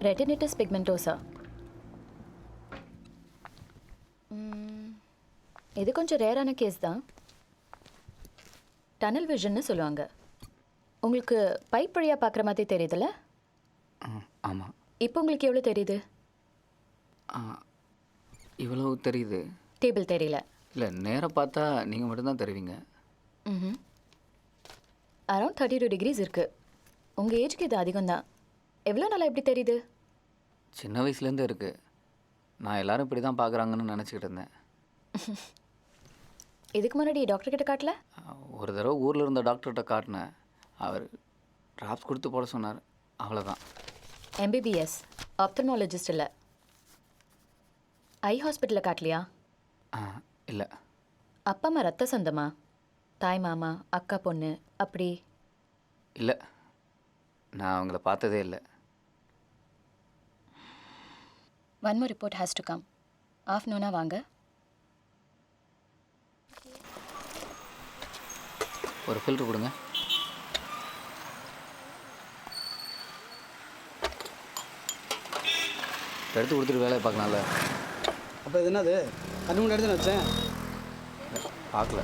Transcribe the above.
ரெட்டினிட்டிஸ் பிக்மெண்டோசா. இது கொஞ்சம் ரேரான கேஸ் தான். டனல் விஷன்னு சொல்லுவாங்க. உங்களுக்கு பைப் வழியாக பார்க்குற மாதிரி தெரியுதுல்ல? ஆமாம். இப்போ உங்களுக்கு எவ்வளோ தெரியுது? இவ்வளோ தெரியுது. டேபிள் தெரியல. இல்லை, நேராக பார்த்தா நீங்கள் மட்டும்தான் தெரிவிங்க. ம். அரௌண்ட் 32 degrees இருக்குது. உங்கள் ஏஜ்க்கு இது அதிகம் தான். எவ்வளோ நாளாக எப்படி தெரியுது? சின்ன வயசுலேருந்தே இருக்குது. நான் எல்லாரும் இப்படி தான் பார்க்குறாங்கன்னு நினச்சிக்கிட்டு இருந்தேன். இதுக்கு முன்னாடி டாக்டர் கிட்ட காட்டல? ஒரு தடவை ஊரில் இருந்த டாக்டர்கிட்ட காட்டினேன். அவர் ட்ராப்ஸ் கொடுத்து போட சொன்னார். அவ்வளோதான். MBBS ஆப்தல்மாலஜிஸ்ட் இல்லை. ஐ ஹாஸ்பிட்டலில் காட்டலையா? இல்லை. அப்பா அம்மா ரத்த சொந்தமா? தாய் மாமா, அக்கா பொண்ணு அப்படி? இல்லை, நான் அவங்கள பார்த்ததே இல்லை. One more report has to come. ஆஃப்டர்நூனாக வாங்க. ஒரு ஃபில்ட்ரு கொடுங்க. எடுத்து கொடுத்துட்டு வேலையை பார்க்கலாம்ல. அப்போ இது என்னது? கண்ணு முன்னாடி தான் வச்சேன். பார்க்கல.